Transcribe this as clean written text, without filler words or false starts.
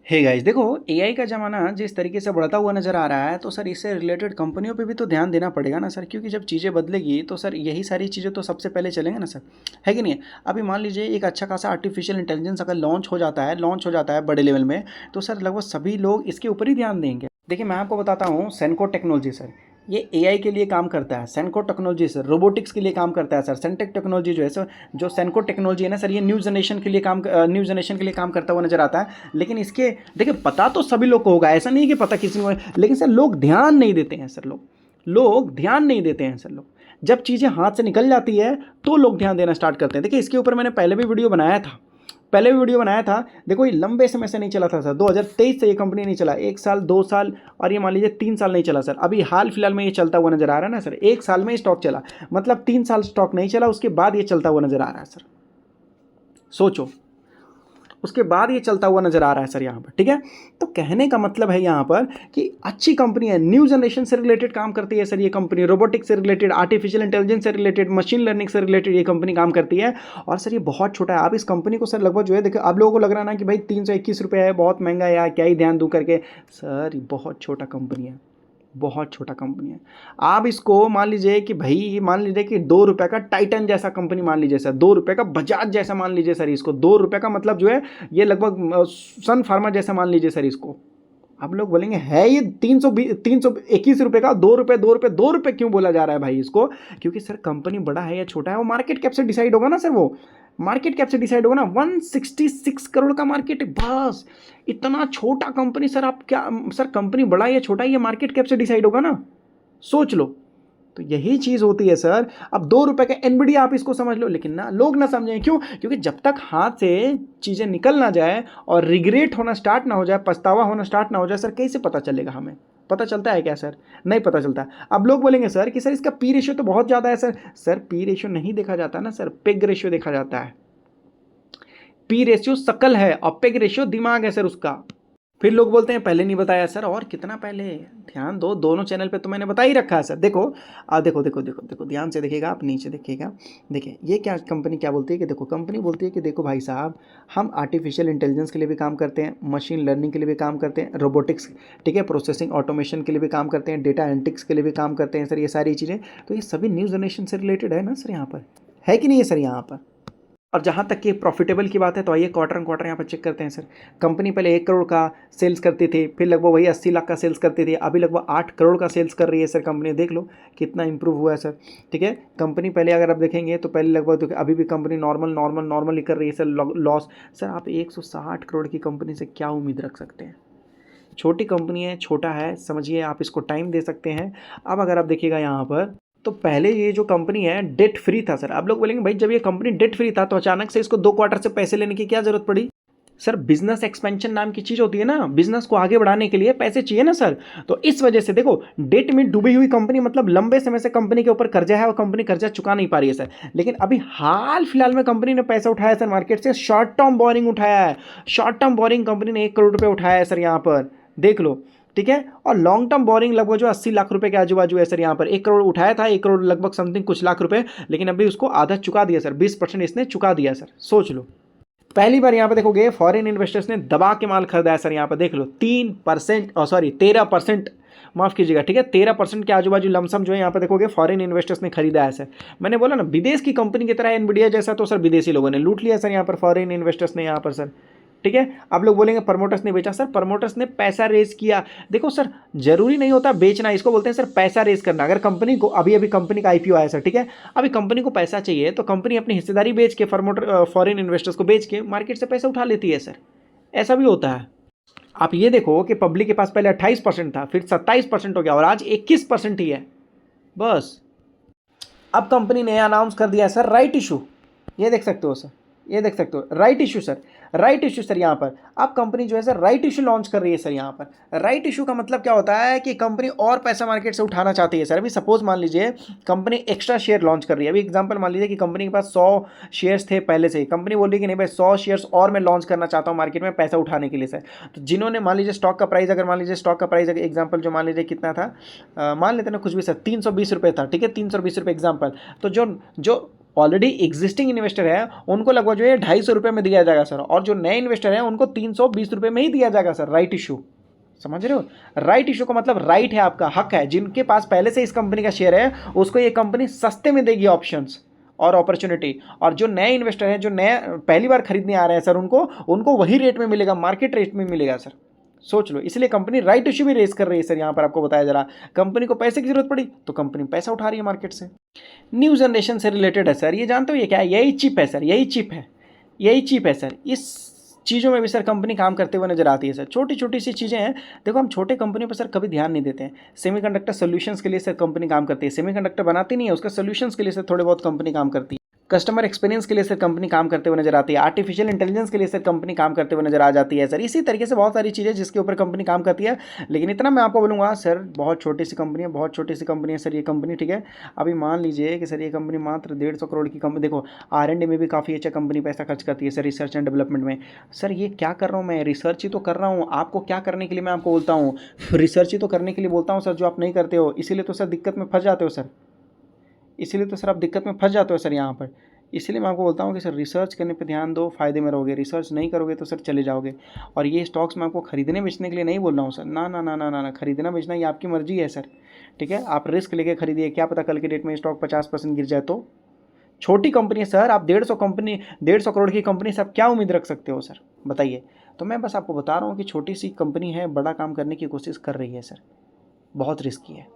Hey guys, देखो AI का ज़माना जिस तरीके से बढ़ता हुआ नज़र आ रहा है, तो सर इससे रिलेटेड कंपनियों पे भी तो ध्यान देना पड़ेगा ना सर, क्योंकि जब चीज़ें बदलेगी तो सर यही सारी चीज़ें तो सबसे पहले चलेंगे ना सर, है कि नहीं है? अभी मान लीजिए एक अच्छा खासा आर्टिफिशियल इंटेलिजेंस अगर लॉन्च हो जाता है बड़े लेवल में, तो सर लगभग सभी लोग इसके ऊपर ही ध्यान देंगे। देखिए मैं आपको बताता हूँ, सेंको टेक्नोलॉजी सर, ये एआई के लिए काम करता है। सेंको टेक्नोलॉजी सर रोबोटिक्स के लिए काम करता है सर। सेंटेक टेक्नोलॉजी जो है सर, जो सेंको टेक्नोलॉजी है ना सर, ये न्यू जनरेशन के लिए काम करता हुआ नजर आता है। लेकिन इसके देखिए पता तो सभी लोग को होगा, ऐसा नहीं है कि पता किसी को, लेकिन सर लोग ध्यान नहीं देते हैं सर। लोग ध्यान नहीं देते हैं सर। लोग जब चीज़ें हाथ से निकल जाती है तो लोग ध्यान देना स्टार्ट करते हैं। देखिए इसके ऊपर मैंने पहले भी वीडियो बनाया था। देखो ये लंबे समय से नहीं चला था सर, 2023 से ये कंपनी नहीं चला, 1 साल 2 साल और ये मान लीजिए 3 साल नहीं चला सर। अभी हाल फिलहाल में ये चलता हुआ नजर आ रहा है ना सर। 1 साल में स्टॉक चला, मतलब 3 साल स्टॉक नहीं चला, उसके बाद ये चलता हुआ नजर आ रहा है सर। सोचो, उसके बाद ये चलता हुआ नजर आ रहा है सर यहाँ पर, ठीक है। तो कहने का मतलब है यहाँ पर कि अच्छी कंपनी है, न्यू जनरेशन से रिलेटेड काम करती है सर ये कंपनी, रोबोटिक्स से रिलेटेड, आर्टिफिशियल इंटेलिजेंस से रिलेटेड, मशीन लर्निंग से रिलेटेड ये कंपनी काम करती है। और सर ये बहुत छोटा है। आप इस कंपनी को सर लगभग जो है, देखिए आप लोगों को लग रहा है ना कि भाई 321 रुपये है, बहुत महंगा है यार, क्या ही ध्यान दूँ करके। सर ये बहुत छोटा कंपनी है, बहुत छोटा कंपनी है। आप इसको मान लीजिए कि भाई, मान लीजिए कि 2 रुपए का टाइटन जैसा कंपनी मान लीजिए सर, 2 रुपए का बजाज जैसा मान लीजिए सर इसको, 2 रुपए का मतलब जो है ये लगभग सन फार्मा जैसा मान लीजिए सर इसको। आप लोग बोलेंगे है ये 321 रुपये का, 2 रुपये 2 रुपये 2 रुपये क्यों बोला जा रहा है भाई इसको? क्योंकि सर कंपनी बड़ा है या छोटा है वो मार्केट कैप से डिसाइड होगा ना सर। वो मार्केट कैप से डिसाइड होगा ना। 166 करोड़ का मार्केट है बस। इतना छोटा कंपनी सर, आप क्या सर, कंपनी बड़ा या छोटा ये मार्केट कैप से डिसाइड होगा ना। सोच लो, तो यही चीज होती है सर। अब 2 रुपए का एनबीडी आप इसको समझ लो, लेकिन ना लोग ना समझें। क्यों? क्योंकि जब तक हाथ से चीजें निकल ना जाए और रिग्रेट होना स्टार्ट ना हो जाए, पछतावा होना स्टार्ट ना हो जाए, सर कैसे पता चलेगा हमें? पता चलता है क्या सर? नहीं पता चलता। अब लोग बोलेंगे सर कि सर इसका पी रेशियो तो बहुत ज्यादा है सर। सर पी रेशियो नहीं देखा जाता ना सर, पेग रेशियो देखा जाता है। पी रेशियो शकल है और पेग रेशियो दिमाग है सर उसका। फिर लोग बोलते हैं पहले नहीं बताया सर, और कितना पहले? ध्यान दो, दोनों चैनल पे तो मैंने बता ही रखा है सर। देखो देखो देखो देखो देखो, ध्यान से देखिएगा, आप नीचे देखिएगा। देखिए ये क्या कंपनी क्या बोलती है कि देखो, कंपनी बोलती है कि देखो भाई साहब, हम आर्टिफिशियल इंटेलिजेंस के लिए भी काम करते हैं, मशीन लर्निंग के लिए भी काम करते हैं, रोबोटिक्स, ठीक है, प्रोसेसिंग ऑटोमेशन के लिए भी काम करते हैं, डेटा एनालिटिक्स के लिए भी काम करते हैं सर। ये सारी चीज़ें तो ये सभी न्यू जनरेशन से रिलेटेड है ना सर, यहाँ पर है कि नहीं है सर यहाँ पर। और जहाँ तक कि प्रॉफिटेबल की बात है, तो आइए क्वार्टर क्वार्टर यहाँ पर चेक करते हैं सर। कंपनी पहले 1 करोड़ का सेल्स करती थी, फिर लगभग वही 80 लाख का सेल्स करती थी, अभी लगभग 8 करोड़ का सेल्स कर रही है सर कंपनी। देख लो कितना इंप्रूव हुआ है सर, ठीक है। कंपनी पहले अगर आप देखेंगे तो पहले लगभग, तो अभी भी कंपनी नॉर्मल ही कर रही है सर, लॉस। सर आप 160 करोड़ की कंपनी से क्या उम्मीद रख सकते हैं? छोटी कंपनी है, छोटा है, समझिए, आप इसको टाइम दे सकते हैं। अब अगर आप देखिएगा यहाँ पर, तो पहले ये जो कंपनी है डेट फ्री था सर। आप लोग बोलेंगे भाई जब ये कंपनी डेट फ्री था तो अचानक से इसको 2 क्वार्टर से पैसे लेने की क्या जरूरत पड़ी? सर बिजनेस एक्सपेंशन नाम की चीज होती है ना, बिजनेस को आगे बढ़ाने के लिए पैसे चाहिए ना सर। तो इस वजह से देखो, डेट में डूबी हुई कंपनी मतलब लंबे समय से कंपनी के ऊपर कर्जा है और कंपनी कर्जा चुका नहीं पा रही है सर। लेकिन अभी हाल फिलहाल में कंपनी ने पैसा उठाया सर मार्केट से, शॉर्ट टर्म बोरिंग उठाया है। शॉर्ट टर्म बोरिंग कंपनी ने 1 करोड़ रुपये उठाया है सर यहाँ पर, देख लो, ठीक है। और लॉन्ग टर्म बोरिंग लगभग जो 80 लाख रुपए के आजू बाजू है सर। यहाँ पर 1 करोड़ उठाया था, 1 करोड़ लगभग समथिंग कुछ लाख रुपए, लेकिन अभी उसको आधा चुका दिया सर, 20% इसने चुका दिया सर। सोच लो, पहली बार यहाँ पे देखोगे फॉरेन इन्वेस्टर्स ने दबा के माल खरीदा है सर। यहाँ पे देख लो 3%, सॉरी 13%, माफ कीजिएगा, ठीक है, 13% के आजू बाजू लमसम जो है यहाँ पे देखोगे फॉरेन इन्वेस्टर्स ने खरीदा है सर। मैंने बोला ना विदेश की कंपनी की तरह एनवीडिया जैसा, तो सर विदेशी लोगों ने लूट लिया सर यहाँ पर, फॉरेन इन्वेस्टर्स ने यहाँ पर सर, ठीक है। आप लोग बोलेंगे प्रमोटर्स ने बेचा, सर प्रमोटर्स ने पैसा रेज किया। देखो सर, जरूरी नहीं होता बेचना, इसको बोलते हैं सर पैसा रेज करना। अगर कंपनी को अभी अभी कंपनी का आईपीओ आया सर, ठीक है, अभी कंपनी को पैसा चाहिए तो कंपनी अपनी हिस्सेदारी बेच के, प्रमोटर फॉरेन इन्वेस्टर्स को बेच के मार्केट से पैसा उठा लेती है सर। ऐसा भी होता है। आप ये देखो कि पब्लिक के पास पहले 28% था, फिर 27% हो गया और आज 21% ही है बस। अब कंपनी ने अनाउंस कर दिया सर राइट इशू, ये देख सकते हो सर, ये देख सकते हो right issue sir, right issue sir. यहाँ पर अब कंपनी जो है सर राइट इशू लॉन्च कर रही है सर। यहाँ पर राइट इशू का मतलब क्या होता है कि कंपनी और पैसा मार्केट से उठाना चाहती है सर। अभी सपोज मान लीजिए कंपनी एक्स्ट्रा शेयर लॉन्च कर रही है। अभी एग्जांपल मान लीजिए कि कंपनी के पास 100 शेयर्स थे पहले से ही, कंपनी बोल रही है कि नहीं भाई 100 शेयर्स और मैं लॉन्च करना चाहता हूँ मार्केट में पैसा उठाने के लिए सर। तो जिन्होंने मान लीजिए स्टॉक का प्राइस, अगर मान लीजिए स्टॉक का प्राइस एग्जाम्पल जो मान लीजिए कितना था, मान लेते ना कुछ भी सर, 320 रुपये था, ठीक है, 320 रुपये एग्जाम्पल। तो जो ऑलरेडी एग्जिस्टिंग इन्वेस्टर है उनको लगभग जो है 250 रुपये में दिया जाएगा सर, और जो नए इन्वेस्टर हैं उनको 320 रुपये में ही दिया जाएगा सर। राइट इशू, समझ रहे हो? राइट इशू का मतलब राइट है, आपका हक है। जिनके पास पहले से इस कंपनी का शेयर है उसको ये कंपनी सस्ते में देगी ऑप्शंस और अपॉर्चुनिटी, और जो नए इन्वेस्टर हैं, जो नए पहली बार खरीदने आ रहे हैं सर, उनको वही रेट में मिलेगा, मार्केट रेट में मिलेगा सर। सोच लो, इसलिए कंपनी राइट इशू भी रेस कर रही है सर। यहाँ पर आपको बताया जा रहा, कंपनी को पैसे की जरूरत पड़ी तो कंपनी पैसा उठा रही है मार्केट से। न्यू जनरेशन से रिलेटेड है सर, ये जानते हो ये क्या है? यही चिप है सर, यही चिप है, यही चिप है सर। इस चीज़ों में भी सर कंपनी काम करते हुए नजर आती है सर। छोटी छोटी सी चीज़ें हैं, देखो हम छोटे कंपनी पर सर कभी ध्यान नहीं देते हैं। सेमीकंडक्टर सॉल्यूशंस के लिए सर कंपनी काम करती है, सेमीकंडक्टर बनाती नहीं है, उसका सॉल्यूशंस के लिए सर थोड़े बहुत कंपनी काम करती है। कस्टमर एक्सपीरियंस के लिए सर कंपनी काम करते हुए नजर आती है। आर्टिफिशियल इंटेलिजेंस के लिए सर कंपनी काम करते हुए नजर आ जाती है सर। इसी तरीके से बहुत सारी चीज़ें जिसके ऊपर कंपनी काम करती है। लेकिन इतना मैं आपको बोलूँगा सर, बहुत छोटी सी कंपनी है, बहुत छोटी सी कंपनी है सर ये कंपनी, ठीक है। अभी मान लीजिए कि सर ये कंपनी मात्र 150 करोड़ की कंपनी, देखो R&D में भी काफ़ी अच्छा कंपनी पैसा खर्च करती है सर, रिसर्च एंड डेवलपमेंट में। सर ये क्या कर रहा हूँ मैं? रिसर्च ही तो कर रहा हूँ। आपको क्या करने के लिए मैं आपको बोलता हूँ? रिसर्च ही तो करने के लिए बोलता हूँ सर, जो आप नहीं करते हो। इसीलिए तो सर दिक्कत में फंस जाते हो सर, इसीलिए तो सर आप दिक्कत में फंस जाते हो सर यहाँ पर। इसलिए मैं आपको बोलता हूँ कि सर रिसर्च करने पे ध्यान दो, फायदे में रहोगे। रिसर्च नहीं करोगे तो सर चले जाओगे। और ये स्टॉक्स मैं आपको खरीदने बेचने के लिए नहीं बोल रहा हूँ सर, ना ना ना ना ना ना, खरीदना बेचना ये आपकी मर्जी है सर, ठीक है। आप रिस्क लेके खरीदिए, क्या पता कल के डेट में स्टॉक 50% गिर जाए तो। छोटी कंपनी है सर, आप 150 करोड़ की कंपनी से आप क्या उम्मीद रख सकते हो सर, बताइए। तो मैं बस आपको बता रहा हूँ कि छोटी सी कंपनी है, बड़ा काम करने की कोशिश कर रही है सर, बहुत रिस्की है।